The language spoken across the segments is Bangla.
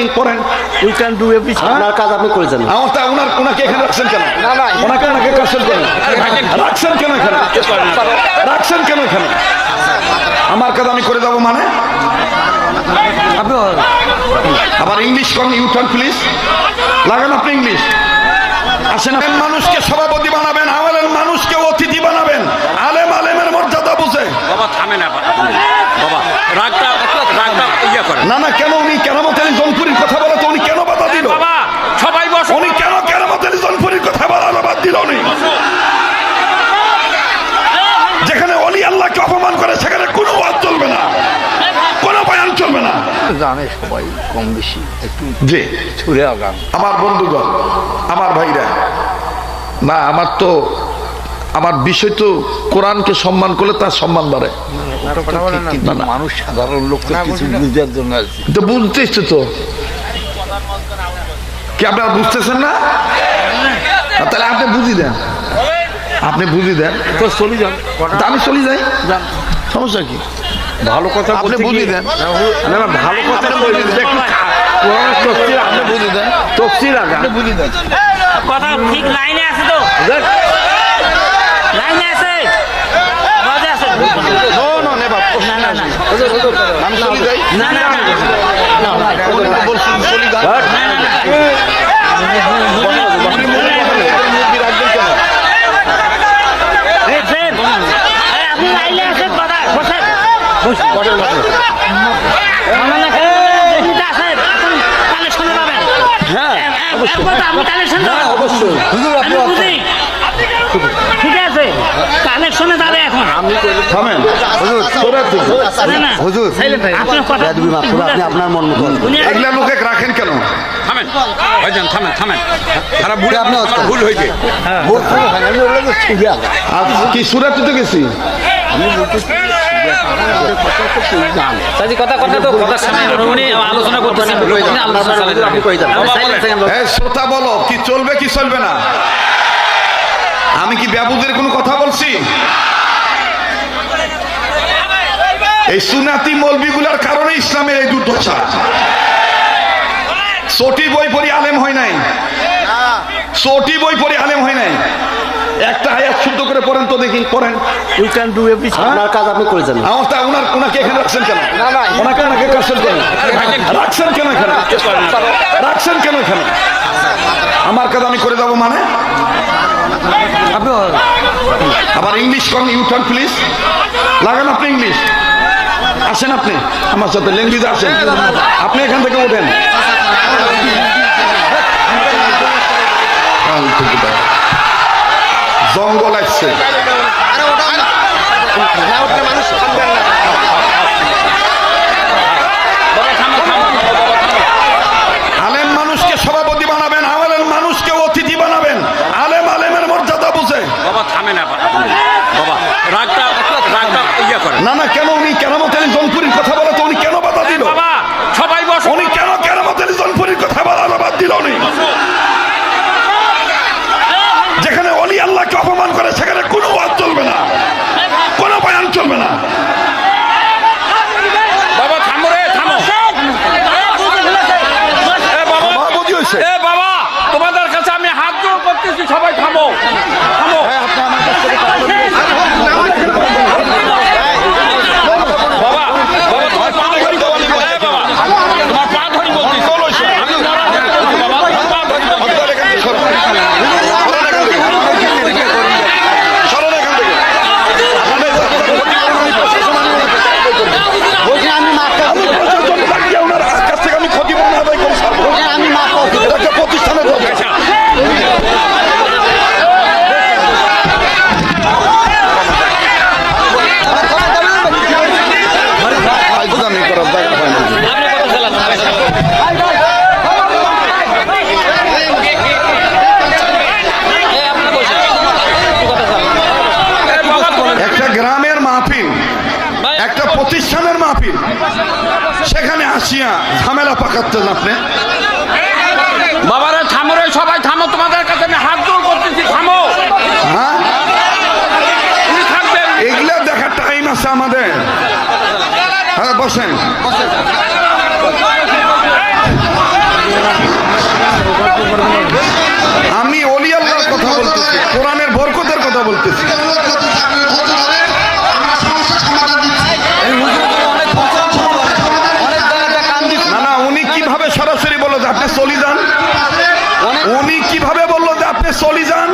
দেখি পড়েন। We can do everything. আপনার কাজ আপনি করে যান। ওনাকে এখানে রাখছেন কেন? না না, ওনাকে রাখছেন কেন? রাখছেন কেন এখানে? রাখছেন কেন এখানে? আমার কাজ আমি করে যাবো মানে? আপনি আবার ইংলিশ কম, ইউটার্ন প্লিজ লাগান আপনি ইংলিশ। আসেন, মানুষকে সভাপতি বানাবেন, আলেম মানুষকে অতিথি বানাবেন। আলেম আলেমের মর্যাদা বুঝে। বাবা থামেন আবার বাবা, রাগটা ইয়া করে না না, কেন উনি কেরামত আলী জনপুরীর কথা বলে তো উনি কেন বাধা দিল? বাবা সবাই বসো। উনি কেন কেরামত আলী জনপুরীর কথা বলা বাদ দিল? উনি যেখানে অলি আল্লাহকে অপমান করে সেখানে কোনো ওয়াজ চলবে না, কোনো বয়ান চলবে না। জানে সবাই কম বেশি একটু জি ছুড়ে আগান। আমার বন্ধুগণ, আমার ভাইরা, না আমার বিষয় তো কোরআনকে সম্মান করলে তার সম্মান বাড়ে। কিন্তু মানুষ সাধারণ লোক তো কিছু বুঝার জন্য আছে। তো বুঝতেছ তো, কি আপনারা বুঝতেছেন না? তাহলে আপনি বুঝি দেন, আপনি বুঝি দেন তো চলে যান, তা আমি চলে যাই, যান। সমস্যা কি? ভালো কথা আপনি বলতে বুঝি গিয়ে- দেন। না না, ভালো কথা আপনি বলতে বুঝি দেন। একটু কোরআনের তফসির আপনি বুঝে দেন, তফসির আগান। আপনি বুঝি দেন। কথা ঠিক লাইনে আছে তো, লাইনে আছে, মজা আছে। No no never. না না না আমি চলে যাই। না না না উনি তো বলছেন চলে যান। না না না। মুরগি রাখবেন কেন? এই সেন, এই আপনি লাইনে আছেন, কথা বসেন। আমার না যেটা আছে, আপনি কালেকশনে পাবেন। হ্যাঁ, একবার তো আপনি কালেকশন দেবেন। অবশ্যই হুজুর আপনি আমি বুঝি। ঠিক আছে, কালেকশনে যাবে এখন। থামেন। তোরা তো না না হুজুর আপনার কথা বেয়াদবি মাফ করুন, আপনি আপনার মন মতো উনি এগুলা লোকে রাখেন কেন? থামেন ভাইজান, থামেন খারাপ ভুল, আপনি আমার ভুল হয়েছে। আমি ওগুলো ছুড়ে আগান। আর কি সুরাতে তো গেছি। আলোচনা করতেছেন, আপনি করে যান। শ্রোতা বলো, কি চলবে কি চলবে না? আমি কি বেবুদের কোনো কথা বলছি? এই সুন্নাতি মৌলবিগুলার কারণে ইসলামের এই দুর্দশা। চটি বই পড়ি আলেম হয় নাই, চটি বই পড়ি আলেম হয় নাই। একটা আয়াত শুদ্ধ করে পড়েন তো দেখি, পড়েন। We can do everything. আপনার কাজ আপনি করে যান। ওনাকে এখানে রাখছেন কেন? না না, ওনাকে রাখছেন কেন? রাখছেন কেন এখানে? রাখছেন কেন এখানে? আমার কাজ আমি করে যাবো মানে? আপনি আবার ইংলিশ কম, ইউটার্ন প্লিজ লাগান আপনি ইংলিশ। আসেন আপনি আমার সাথে, ল্যাঙ্গুয়েজ আসেন। আপনি এখান থেকে ওঠেন। জঙ্গল আসছে। আলেম মানুষকে সভাপতি বানাবেন, আলেম মানুষকে অতিথি বানাবেন। আলেম আলেমের মর্যাদা বুঝে। বাবা থামেন আবার বাবা, রাগটা ইয়া করে না না, কেন উনি কেরামত আলী জনপুরীর কথা বলে তো উনি কেন বাধা দিল? বাবা সবাই বসো। উনি কেন কেরামত আলী জনপুরীর কথা বলা বাদ দিল? উনি যেখানে অলি আল্লাহকে অপমান করে সেখানে কোনো ওয়াজ চলবে না, কোনো বয়ান চলবে না। বাবা থামো রে, থামো। এ বাবা, সভাপতি হয়েছে। এ বাবা, তোমাদের কাছে আমি হাত জোড় করতেছি, সবাই থামো থামো। বাবা তোমার পা ধরি বলছি, এ বাবা তোমার পা ধরি বলছি। আমি মরা হয়ে গেছি বাবা, তোমার পা ধরি বলছি। আমি ক্ষতি প্রতিষ্ঠানে একটা গ্রামের মাহফিল, একটা প্রতিষ্ঠানের মাহফিল, সেখানে আসিয়া ঝামেলা পাকাচ্ছেন আপনি। বাবারা থামো রে, সবাই থামো, তোমাদের কাছে আমি হাত জোড় করতেছি, থামো। হ্যাঁ, তুমি থাকবেন। এগুলা দেখার টাইম আছে আমাদের। হ্যাঁ বসেন। কথা বলতেছি। না না, উনি কিভাবে সরাসরি বললো যে আপনি চলে যান? উনি কিভাবে বললো যে আপনি চলে যান?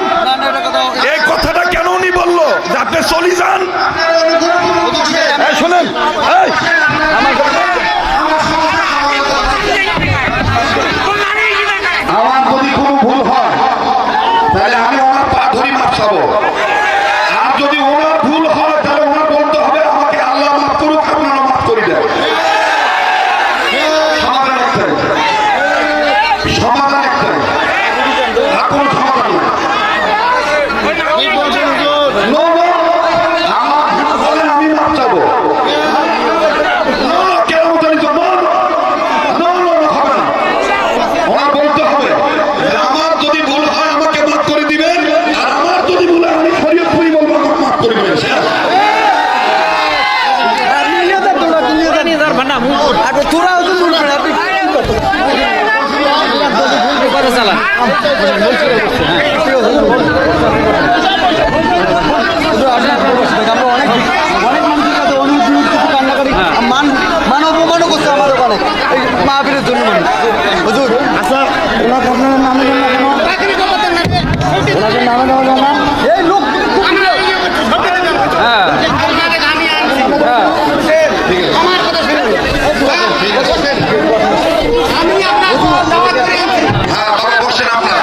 এই কথাটা কেন উনি বললো যে আপনি চলে যান? এই শোনেন, এই আমার আমার যদি কোনো ভুল হয় তাহলে আমি ওনার পা ধরি মাপ চাবো। আর যদি ওনার ভুল হয় তাহলে ওনার বলতে হবে আমাকে আল্লাহ মাফ করুক, আপনারা মাফ করে দেন। সমাধান একটাই, সমাধান একটাই, আর কোনো সমাধান নাই। No, no, আমার ভুল হলে আমি মাপ চাবো। No, no, কেন জানিত? No, no, no, no, হবে না। ওনার বলতে হবে যে আমার যদি ভুল হয় আমাকে মাফ করে দিবেন, আর আমার যদি ভুল হয় আমি শরীয়তপুরি বলবো আমাকে মাফ করে দিবেন। মান অপমানও করছে আমাদের অনেক মাহফিলের জন্য। হুজুর আচ্ছা, ওনাকে আপনার নামে ওনাকে নামে দেওয়া যাবে না। এই লোক হ্যাঁ বাবা, বসেন আপনারা,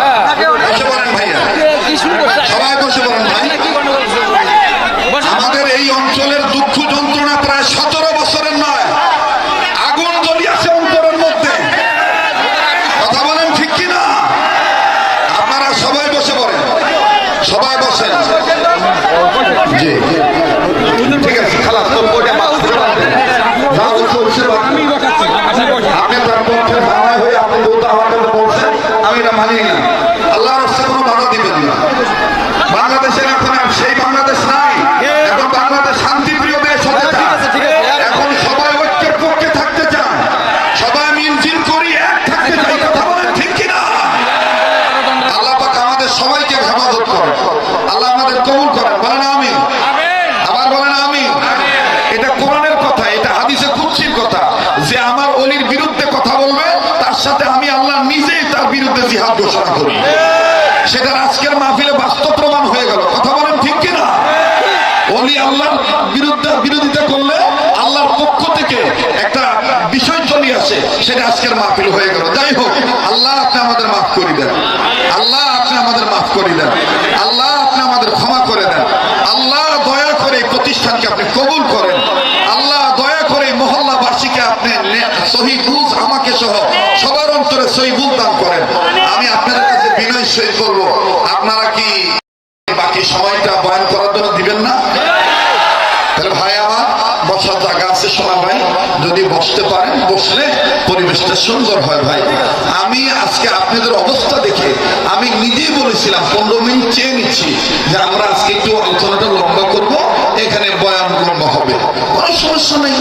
বসে পড়েন ভাইয়া, সবাই বসে পড়েন ভাই। আমাদের এই অঞ্চলের দুঃখ যন্ত্রণা প্রায় 17 বছরের নয়, আগুন জ্বলিয়াছে অন্তরের মধ্যে। কথা বলেন ঠিক কিনা? আপনারা সবাই বসে পড়েন, সবাই বসেন। জি ঠিক আছে, খালাস তোর বইটা আপনি তার পক্ষে দাঁড়ায় হয়ে আপনি বলতে আমাকে বলছেন, আমি এটা মানি না। আল্লাহর রাস্তায় কোনো বাধা দিবেন না। বাংলাদেশের এখন আর সেই বাংলাদেশ নাই, এখন বাংলাদেশ শান্তিপ্রিয় দেশ হতে চায়। এখন সবাই ঐক্যের পক্ষে থাকতে চায়, সবাই মিলজিল করি এক থাকতে চাই। কথা বলেন ঠিক কিনা? আল্লাহ পাক আমাদের সবাইকে হেফাজত করেন, আল্লাহ আমাদের কবুল করেন। বলেন আমিন। আবার বলেন আমিন। এটা কোরআনের কথা, এটা হাদিসে কুদসির কথা, যে আমার ওলির বিরুদ্ধে কথা বলবে তার সাথে আমি আল্লাহ নিজেই তার বিরুদ্ধে জিহাদ ঘোষণা করি। সেটা আজকের মাহফিলে বাস্তব প্রমাণ হয়ে গেল। কথা বলেন ঠিক কিনা? ওলি আল্লাহর বিরুদ্ধে বিরোধিতা করলে আল্লাহর পক্ষ থেকে একটা বিষয় চলে আসে, সেটা আজকের মাহফিল হয়ে গেল। যাই হোক, আল্লাহ আপনি আমাদের মাফ করে দেন, আল্লাহ আপনি আমাদের মাফ করে দেন, আল্লাহ আপনি আমাদের ক্ষমা করে দেন। আল্লাহ দয়া করে এই প্রতিষ্ঠানকে আপনি কবুল করেন। আল্লাহ দয়া করে মহল্লাবাসীকে আপনি সহি বুঝ, আমাকে সহ সবার অন্তরে সহি বুঝ দান করেন। আমি আপনাদের কাছে বিনয় সহিত করবো, আপনারা কি বাকি সময়টা বয়ান করার জন্য দিবেন না? তাহলে ভাই আমার বসার জায়গা আছে, শোনা ভাই, যদি বসতে পারেন, বসলে পরিবেশটা সুন্দর হয়। ভাই আমি আজকে আপনাদের অবস্থা দেখে আমি নিজেই বলেছিলাম 15 মিনিট চেয়ে নিচ্ছি যে আমরা আজকে একটু আলোচনাটা লম্বা করব, এখানে বয়ান লম্বা হবে, কোনো সমস্যা নেই।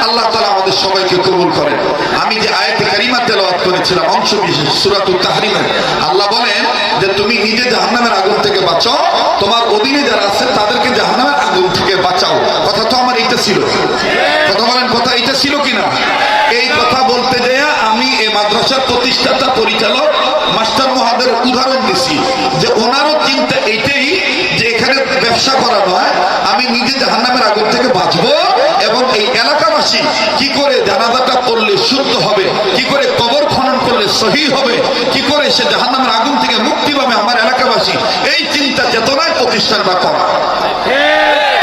আল্লাহ তাআলা আমাদের সবাইকে কবুল করেন। আমি যে আয়াতে কারিমা তেলাওয়াত করেছিলাম অংশ বিশেষ সূরাতুল তাহরিমে, আল্লাহ বলেন যে তুমি নিজে জাহান্নামের আগুন থেকে বাঁচাও, তোমার অধীনে যারা আছে তাদেরকে জাহান্নামের আগুন থেকে বাঁচাও। কথা তো আমার এইটা ছিল। কথা বলেন, কথা এইটা ছিল কিনা? এই কথা বলতে যেয়ে আমি এই মাদ্রাসার প্রতিষ্ঠাতা পরিচালক মাস্টার মহাদের উদাহরণ দিছি যে ওনারও চিন্তা এইটাই যে এখানে ব্যবসা করা নয়, আমি নিজে জাহান্নামের আগুন থেকে বাঁচবো এবং এই এলাকাবাসী কি করে জানাজাটা করলে শুদ্ধ হবে, কি করে কবর খনন করলে সহি হবে, কি করে সে জাহান্নামের আগুন থেকে মুক্তি পাবে আমার এলাকাবাসী, এই চিন্তা চেতনায় প্রতিষ্ঠানটা করা।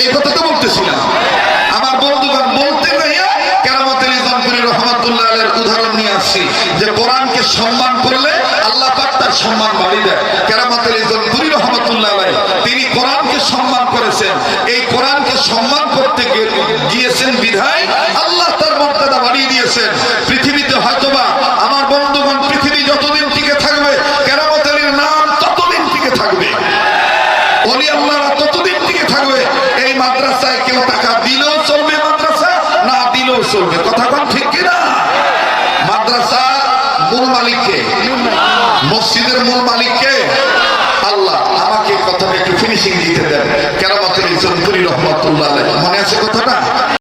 এই কথা তো বলতেছিলাম। আমার বন্ধুগণ বলতে গিয়ে কেরামতুল ইজমপুরি রহমাতুল্লাহ আলাইহির উদাহরণ নিয়ে আসছি যে কোরআনকে সম্মান করলে আল্লাহ পাক তার সম্মান বাড়িয়ে দেয়। কেরামতুল ইজমপুরি রহমাতুল্লাহ আলাইহি তিনি কোরআনকে সম্মান করেছেন, এই কোরআনকে সম্মান করতে গিয়েছেন বিধায় আল্লাহ তার মর্যাদা বাড়িয়ে দিয়েছেন। পৃথিবীতে হয়তোবা আমার বন্ধুগণ পৃথিবী যতদিন টিকে থাকবে কেরামত আলীর নাম ততদিন টিকে থাকবে, ওলি আল্লাহরা ততদিন টিকে থাকবে। এই মাদ্রাসায় কেউ টাকা দিলেও চলবে, মাদ্রাসা না দিলেও চলবে। কথা কোন ঠিক কিনা? মাদ্রাসা মূল মালিককে, মসজিদের মূল মালিককে